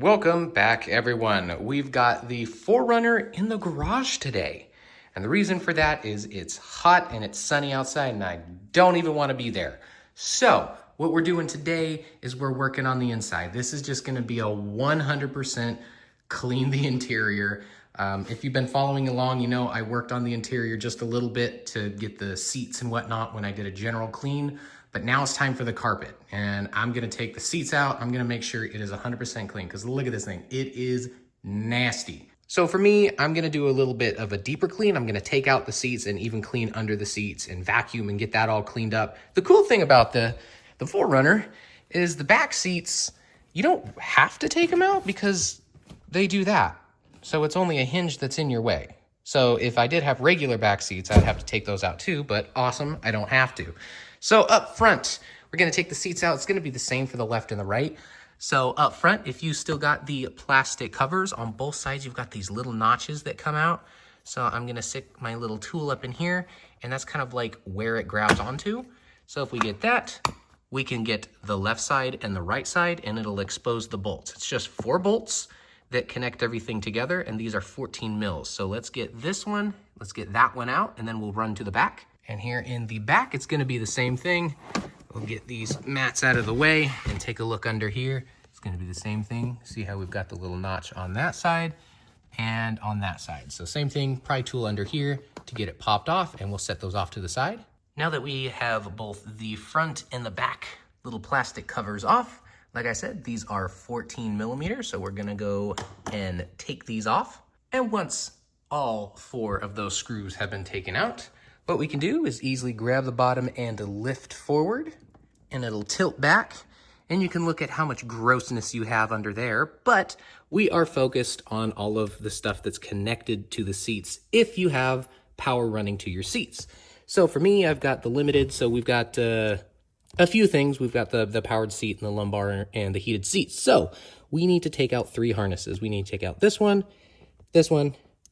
Welcome back, everyone. We've got the 4Runner in the garage today. And the reason for that is it's hot and it's sunny outside and I don't even want to be there. So what we're doing today is we're working on the inside. This is just going to be a 100% clean the interior. If you've been following along, you know I worked on the interior just a little bit to get the seats and whatnot when I did a general clean. But now it's time for the carpet, and I'm gonna take the seats out. I'm gonna make sure it is 100% clean, because look at this thing. It is nasty. So for me, I'm gonna do a little bit of a deeper clean. I'm gonna take out the seats and even clean under the seats and vacuum and get that all cleaned up. The cool thing about the 4Runner is the back seats, you don't have to take them out because they do that. So it's only a hinge that's in your way. So if I did have regular back seats, I'd have to take those out too, but awesome, I don't have to. So up front, we're gonna take the seats out. It's gonna be the same for the left and the right. So up front, if you still got the plastic covers on both sides, you've got these little notches that come out. So I'm gonna stick my little tool up in here, and that's kind of like where it grabs onto. So if we get that, we can get the left side and the right side, and it'll expose the bolts. It's just 4 bolts that connect everything together, and these are 14 mils. So let's get this one, let's get that one out, and then we'll run to the back. And here in the back, it's gonna be the same thing. We'll get these mats out of the way and take a look under here. It's gonna be the same thing. See how we've got the little notch on that side and on that side. So same thing, pry tool under here to get it popped off, and we'll set those off to the side. Now that we have both the front and the back little plastic covers off, like I said, these are 14 millimeters, so we're gonna go and take these off. And once all 4 of those screws have been taken out, what we can do is easily grab the bottom and lift forward, and it'll tilt back, and you can look at how much grossness you have under there, but we are focused on all of the stuff that's connected to the seats if you have power running to your seats. So for me, I've got the limited, so we've got a few things. We've got the powered seat and the lumbar and the heated seats. So we need to take out 3 harnesses. We need to take out this one,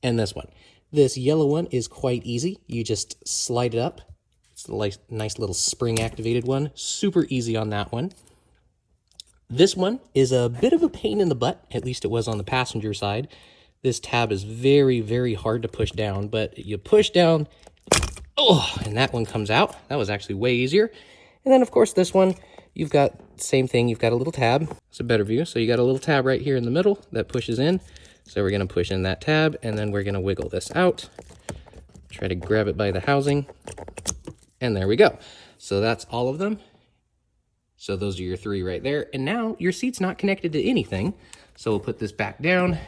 and this one. This yellow one is quite easy. You just slide it up. It's a nice little spring activated one. Super easy on that one. This one is a bit of a pain in the butt. At least it was on the passenger side. This tab is very, very hard to push down, but you push down, oh, and that one comes out. That was actually way easier. And then of course this one, you've got same thing. You've got a little tab. It's a better view. So you got a little tab right here in the middle that pushes in. So we're gonna push in that tab, and then we're gonna wiggle this out. Try to grab it by the housing, and there we go. So that's all of them. So those are your 3 right there. And now your seat's not connected to anything. So we'll put this back down,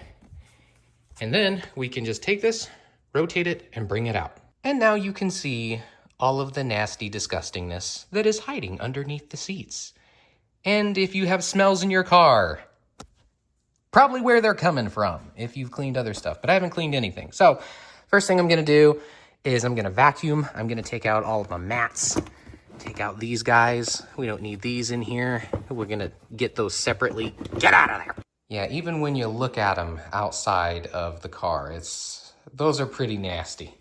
and then we can just take this, rotate it, and bring it out. And now you can see all of the nasty disgustingness that is hiding underneath the seats. And if you have smells in your car, probably where they're coming from if you've cleaned other stuff, but I haven't cleaned anything. So first thing I'm gonna do is I'm gonna vacuum. I'm gonna take out all of my mats, take out these guys. We don't need these in here. We're gonna get those separately. Get out of there. Yeah, even when you look at them outside of the car, those are pretty nasty.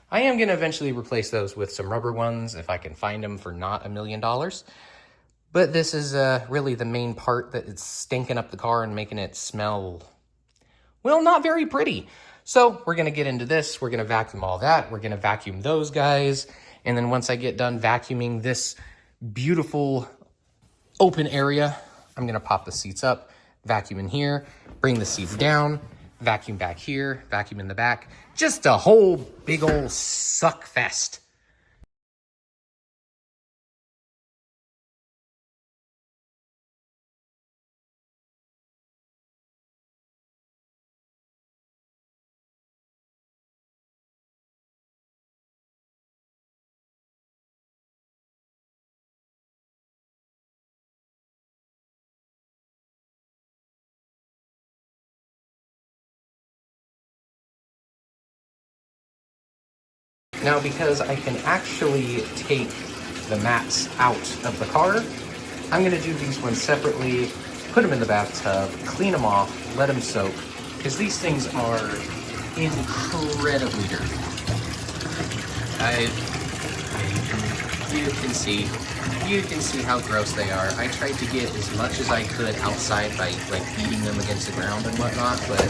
I am gonna eventually replace those with some rubber ones if I can find them for not $1 million. But this is really the main part that it's stinking up the car and making it smell, well, not very pretty. So we're gonna get into this. We're gonna vacuum all that. We're gonna vacuum those guys. And then once I get done vacuuming this beautiful open area, I'm gonna pop the seats up, vacuum in here, bring the seats down, vacuum back here, vacuum in the back. Just a whole big old suck fest. Now, because I can actually take the mats out of the car, I'm gonna do these ones separately, put them in the bathtub, clean them off, let them soak, because these things are incredibly dirty. You can see how gross they are. I tried to get as much as I could outside by like beating them against the ground and whatnot, but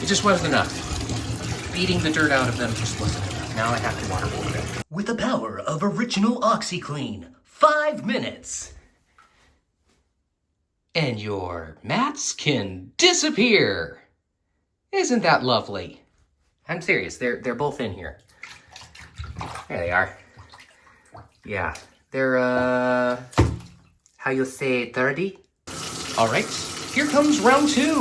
it just wasn't enough. Beating the dirt out of them just wasn't enough. Now I have to waterboard them. With the power of original OxiClean, 5 minutes. And your mats can disappear. Isn't that lovely? I'm serious, they're both in here. There they are. Yeah, they're, how you say, 30? All right, here comes round 2.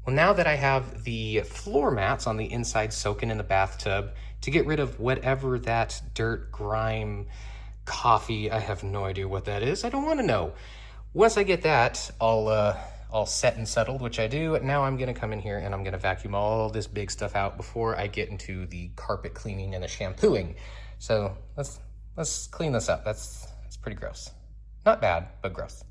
Well, now that I have the floor mats on the inside soaking in the bathtub to get rid of whatever that dirt, grime, coffee, I have no idea what that is. I don't want to know. Once I get that all set and settled, which I do, now I'm gonna come in here and I'm gonna vacuum all this big stuff out before I get into the carpet cleaning and the shampooing. So let's clean this up. That's pretty gross. Not bad, but gross.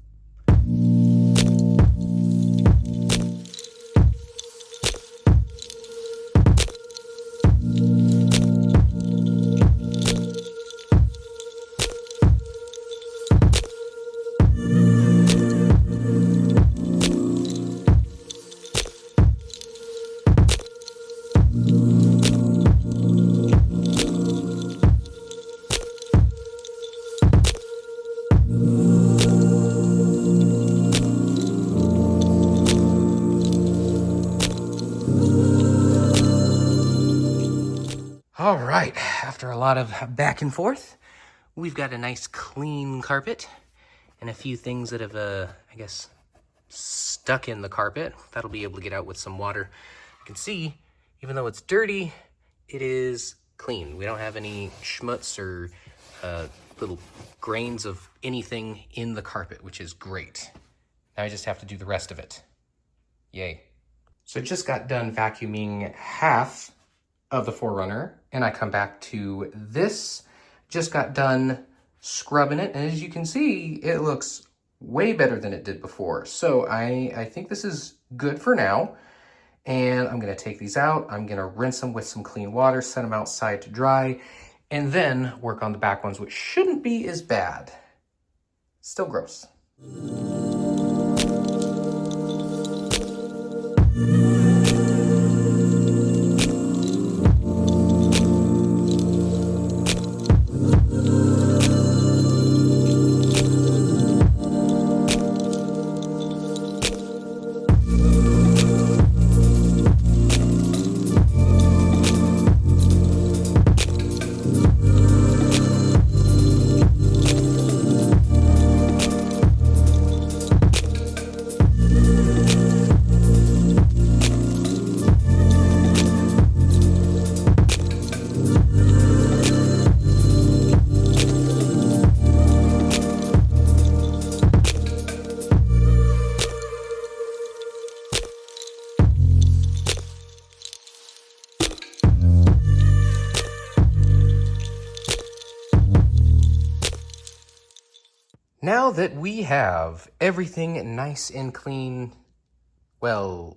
All right, after a lot of back and forth, we've got a nice clean carpet and a few things that have, I guess, stuck in the carpet. That'll be able to get out with some water. You can see, even though it's dirty, it is clean. We don't have any schmutz or little grains of anything in the carpet, which is great. Now I just have to do the rest of it. Yay. So I just got done vacuuming half of the 4Runner, and I come back to this. Just got done scrubbing it, and as you can see, it looks way better than it did before. So I think this is good for now, and I'm gonna take these out. I'm gonna rinse them with some clean water, set them outside to dry, and then work on the back ones, which shouldn't be as bad. Still gross. Now that we have everything nice and clean, well,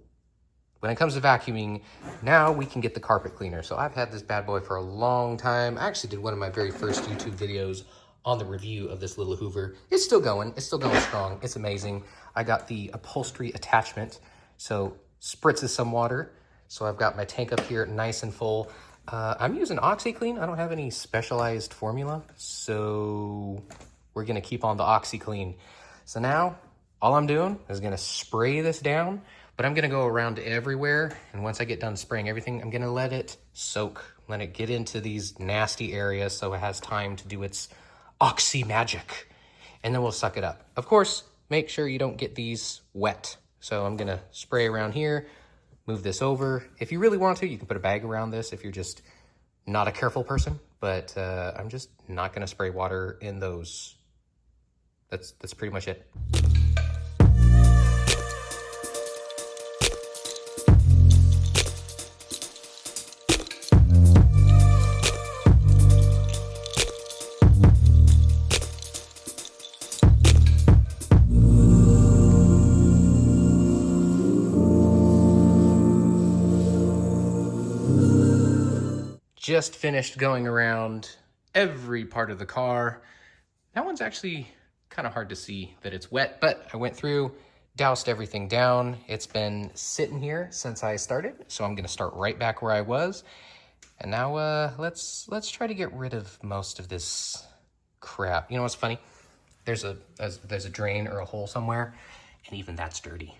when it comes to vacuuming, now we can get the carpet cleaner. So I've had this bad boy for a long time. I actually did one of my very first YouTube videos on the review of this little Hoover. It's still going strong. It's amazing. I got the upholstery attachment, so spritzes some water. So I've got my tank up here nice and full. I'm using OxiClean. I don't have any specialized formula, so we're gonna keep on the OxiClean. So now, all I'm doing is gonna spray this down, but I'm gonna go around everywhere, and once I get done spraying everything, I'm gonna let it soak, let it get into these nasty areas so it has time to do its oxy magic, and then we'll suck it up. Of course, make sure you don't get these wet. So I'm gonna spray around here, move this over. If you really want to, you can put a bag around this if you're just not a careful person, but I'm just not gonna spray water in those. That's pretty much it. Just finished going around every part of the car. That one's actually kind of hard to see that it's wet, but I went through, doused everything down. It's been sitting here since I started, so I'm gonna start right back where I was. And now let's try to get rid of most of this crap. You know what's funny? There's a drain or a hole somewhere, and even that's dirty.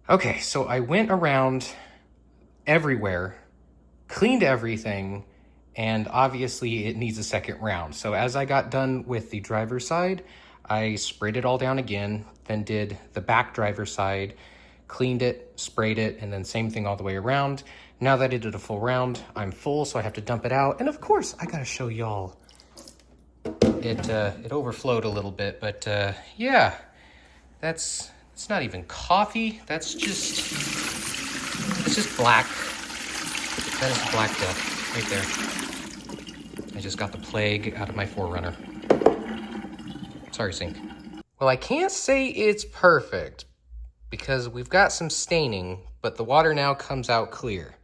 Okay, so I went around everywhere, cleaned everything, and obviously it needs a second round. So as I got done with the driver's side, I sprayed it all down again, then did the back driver's side, cleaned it, sprayed it, and then same thing all the way around. Now that I did a full round, I'm full, so I have to dump it out. And of course, I gotta show y'all. It overflowed a little bit, but yeah, it's not even coffee. It's just black. That is black death right there. I just got the plague out of my 4Runner. Sorry, sink. Well, I can't say it's perfect because we've got some staining, but the water now comes out clear.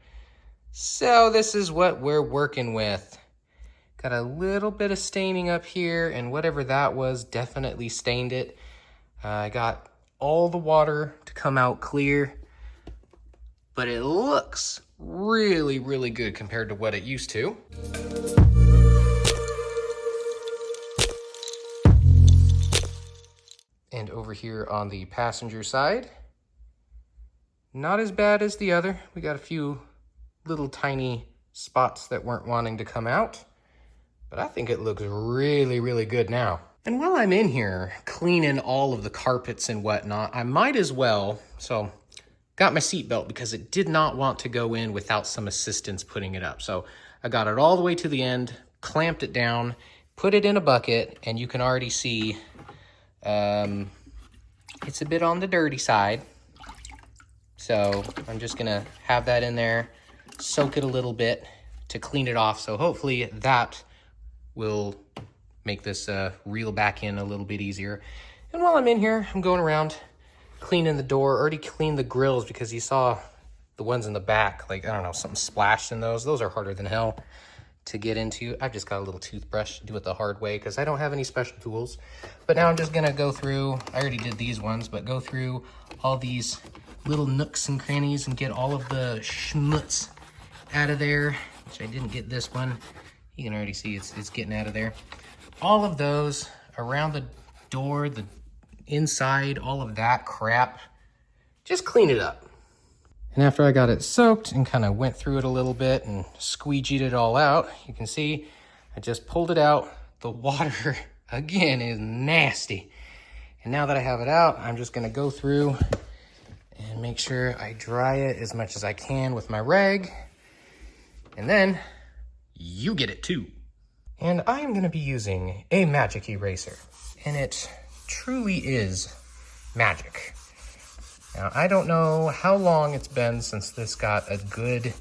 So this is what we're working with. Got a little bit of staining up here, and whatever that was definitely stained it. I got all the water to come out clear, but it looks really, really good compared to what it used to. And over here on the passenger side, not as bad as the other. We got a few little tiny spots that weren't wanting to come out, but I think it looks really, really good now. And while I'm in here cleaning all of the carpets and whatnot, I might as well, so got my seatbelt because it did not want to go in without some assistance putting it up. So I got it all the way to the end, clamped it down, put it in a bucket, and you can already see it's a bit on the dirty side. So I'm just gonna have that in there, soak it a little bit to clean it off. So hopefully that will make this reel back in a little bit easier. And while I'm in here, I'm going around cleaning the door, already cleaned the grills because you saw the ones in the back, like, I don't know, something splashed in those. Those are harder than hell to get into. I've just got a little toothbrush to do it the hard way because I don't have any special tools. But now I'm just gonna go through, I already did these ones, but go through all these little nooks and crannies and get all of the schmutz out of there, which I didn't get this one. You can already see it's getting out of there. All of those around the door, the inside, all of that crap, just clean it up. And after I got it soaked and kind of went through it a little bit and squeegeed it all out, you can see I just pulled it out. The water, again, is nasty. And now that I have it out, I'm just gonna go through and make sure I dry it as much as I can with my rag. And then you get it too. And I am gonna be using a magic eraser. And it truly is magic. Now, I don't know how long it's been since this got a good,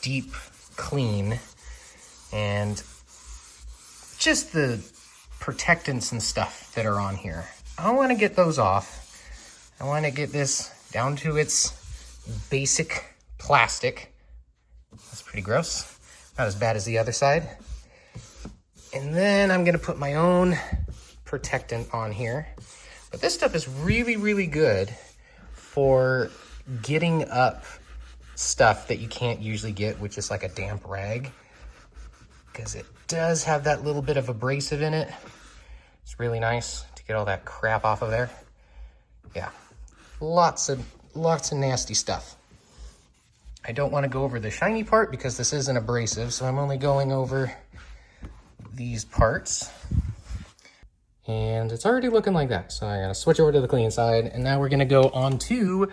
deep clean, and just the protectants and stuff that are on here. I want to get those off. I want to get this down to its basic plastic. That's pretty gross. Not as bad as the other side. And then I'm going to put my own protectant on here. But this stuff is really, really good for getting up stuff that you can't usually get with just like a damp rag, because it does have that little bit of abrasive in it. It's really nice to get all that crap off of there. Yeah, lots of nasty stuff. I don't want to go over the shiny part because this isn't abrasive, so I'm only going over these parts. And it's already looking like that. So I gotta switch over to the clean side. And now we're gonna go on to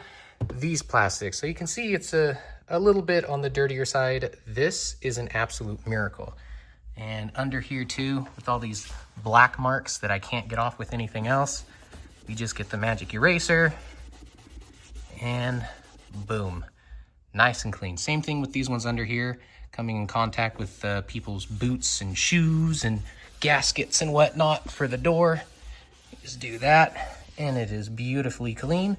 these plastics. So you can see it's a little bit on the dirtier side. This is an absolute miracle. And under here too, with all these black marks that I can't get off with anything else, you just get the magic eraser and boom, nice and clean. Same thing with these ones under here, coming in contact with people's boots and shoes and gaskets and whatnot for the door. Just do that and it is beautifully clean.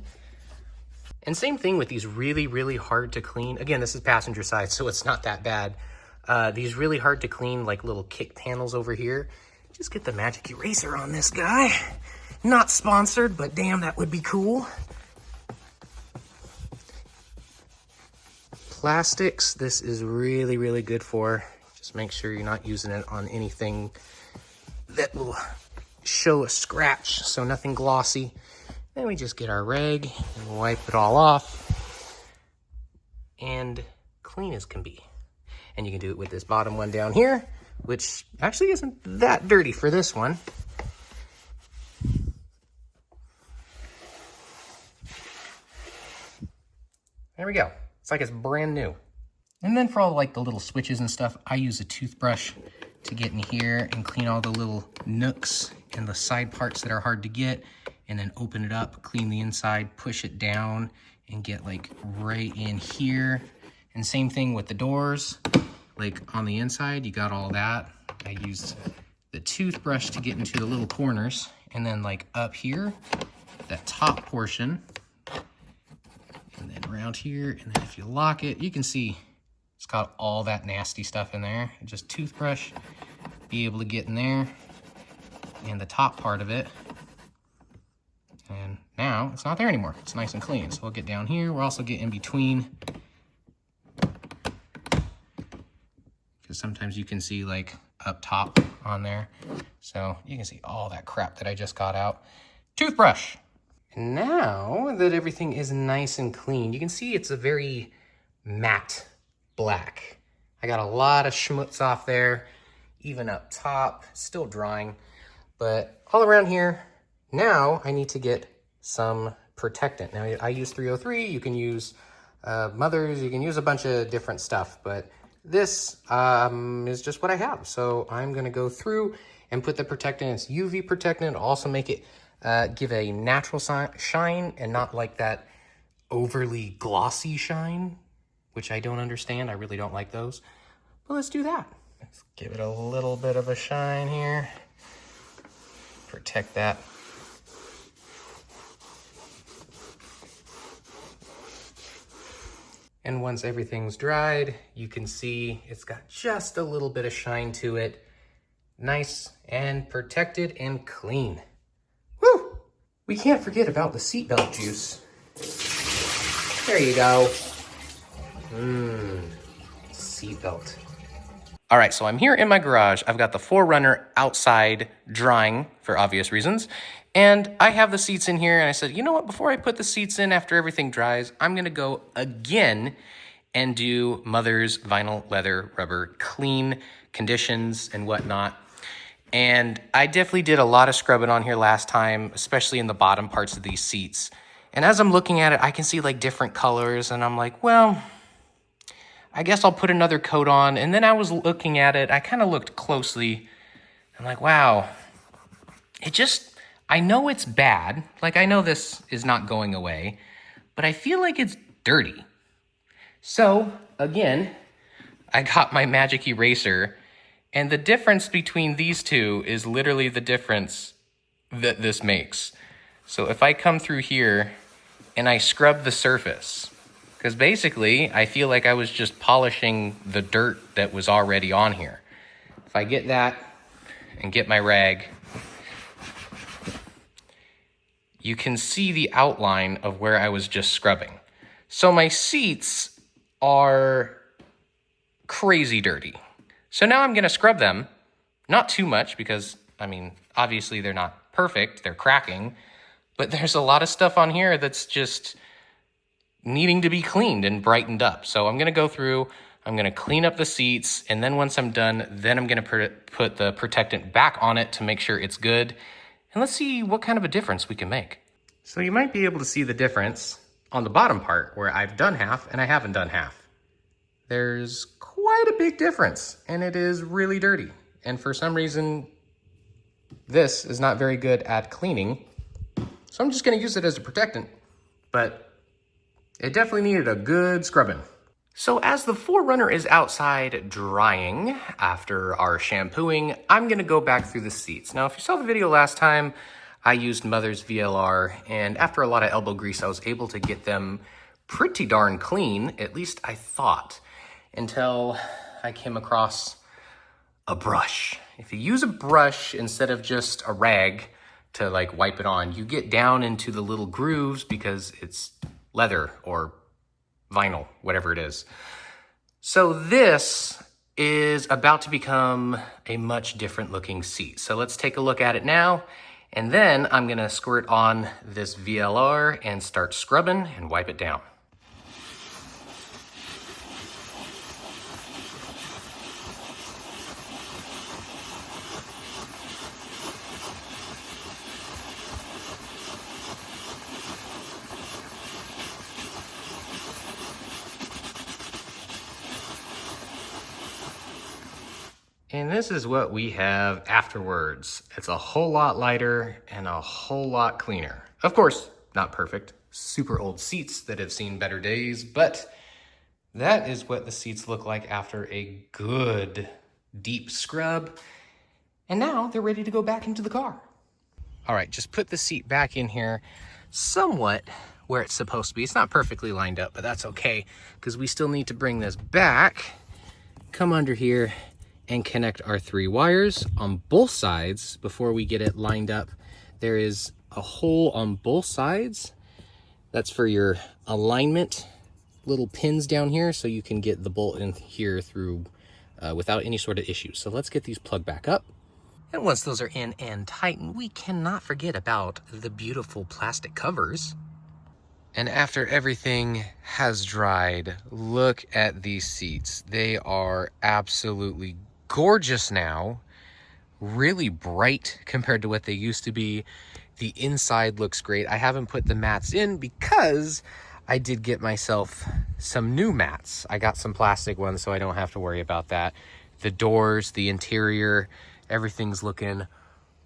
And same thing with these really, really hard to clean. Again, this is passenger side, so it's not that bad. These really hard to clean, like little kick panels over here. Just get the magic eraser on this guy. Not sponsored, but damn, that would be cool. Plastics, this is really, really good for. Just make sure you're not using it on anything that will show a scratch, so nothing glossy. Then we just get our rag and wipe it all off, and clean as can be. And you can do it with this bottom one down here, which actually isn't that dirty for this one. There we go. It's like it's brand new. And then for all like the little switches and stuff, I use a toothbrush to get in here and clean all the little nooks and the side parts that are hard to get, and then open it up, clean the inside, push it down, and get like right in here. And same thing with the doors, like on the inside, you got all that. I used the toothbrush to get into the little corners, and then like up here, that top portion, and then around here, and then if you lock it, you can see it's got all that nasty stuff in there. Just toothbrush, be able to get in there, and the top part of it. And now it's not there anymore. It's nice and clean. So we'll get down here. We'll also get in between, because sometimes you can see like up top on there. So you can see all that crap that I just got out. Toothbrush. And now that everything is nice and clean, you can see it's a very matte black. I got a lot of schmutz off there, even up top, still drying, but all around here. Now I need to get some protectant. Now I use 303, you can use Mothers, you can use a bunch of different stuff, but this is just what I have. So I'm gonna go through and put the protectant. It's UV protectant, also make it give a natural shine and not like that overly glossy shine, which I don't understand. I really don't like those, but let's do that. Let's give it a little bit of a shine here. Protect that. And once everything's dried, you can see it's got just a little bit of shine to it. Nice and protected and clean. Woo! We can't forget about the seatbelt juice. There you go. Seatbelt. All right, so I'm here in my garage. I've got the 4Runner outside drying for obvious reasons. And I have the seats in here, and I said, you know what? Before I put the seats in after everything dries, I'm gonna go again and do Mother's vinyl leather rubber clean conditions and whatnot. And I definitely did a lot of scrubbing on here last time, especially in the bottom parts of these seats. And as I'm looking at it, I can see like different colors, and I'm like, well, I guess I'll put another coat on. And then I was looking at it, I kind of looked closely. I'm like, wow, I know it's bad. Like, I know this is not going away, but I feel like it's dirty. So again, I got my magic eraser, and the difference between these two is literally the difference that this makes. So if I come through here and I scrub the surface, because basically, I feel like I was just polishing the dirt that was already on here. If I get that and get my rag, you can see the outline of where I was just scrubbing. So my seats are crazy dirty. So now I'm gonna scrub them, not too much because, I mean, obviously they're not perfect, they're cracking, but there's a lot of stuff on here that's just needing to be cleaned and brightened up. So I'm gonna go through, I'm gonna clean up the seats, and then once I'm done, then I'm gonna put the protectant back on it to make sure it's good. And let's see what kind of a difference we can make. So you might be able to see the difference on the bottom part where I've done half and I haven't done half. There's quite a big difference, and it is really dirty. And for some reason, this is not very good at cleaning. So I'm just gonna use it as a protectant, but it definitely needed a good scrubbing. So as the 4Runner is outside drying after our shampooing, I'm gonna go back through the seats. Now, if you saw the video last time, I used Mother's VLR, and after a lot of elbow grease, I was able to get them pretty darn clean, at least I thought, until I came across a brush. If you use a brush instead of just a rag to like wipe it on, you get down into the little grooves because it's leather or vinyl, whatever it is. So this is about to become a much different looking seat. So let's take a look at it now, and then I'm gonna squirt on this VLR and start scrubbing and wipe it down. And this is what we have afterwards. It's a whole lot lighter and a whole lot cleaner. Of course, not perfect. Super old seats that have seen better days, but that is what the seats look like after a good deep scrub. And now they're ready to go back into the car. All right, just put the seat back in here somewhat where it's supposed to be. It's not perfectly lined up, but that's okay, because we still need to bring this back, come under here, and connect our 3 wires on both sides before we get it lined up. There is a hole on both sides. That's for your alignment, little pins down here, so you can get the bolt in here through without any sort of issues. So let's get these plugged back up. And once those are in and tightened, we cannot forget about the beautiful plastic covers. And after everything has dried, look at these seats. They are absolutely gorgeous now, really bright compared to what they used to be. The inside looks great. I haven't put the mats in because I did get myself some new mats. I got some plastic ones, so I don't have to worry about that. The doors, the interior, everything's looking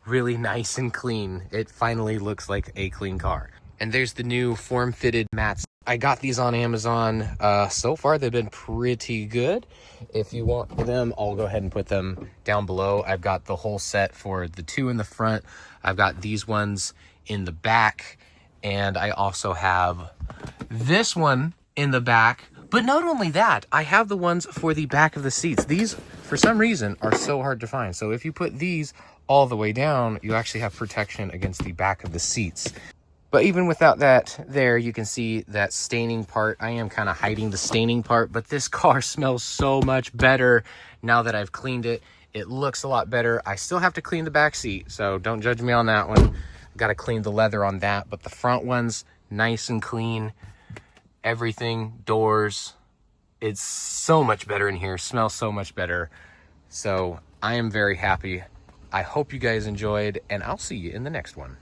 really nice and clean. It finally looks like a clean car. And there's the new form-fitted mats. I got these on Amazon. So far, they've been pretty good. If you want them, I'll go ahead and put them down below. I've got the whole set for the 2 in the front. I've got these ones in the back. And I also have this one in the back But not only that, I have the ones for the back of the seats. These, for some reason, are so hard to find. So if you put these all the way down, you actually have protection against the back of the seats. But even without that there, you can see that staining part. I am kind of hiding the staining part, but this car smells so much better now that I've cleaned it. It looks a lot better. I still have to clean the back seat, so don't judge me on that one. Got to clean the leather on that, but the front one's nice and clean. Everything, doors, it's so much better in here, smells so much better. So I am very happy. I hope you guys enjoyed, and I'll see you in the next one.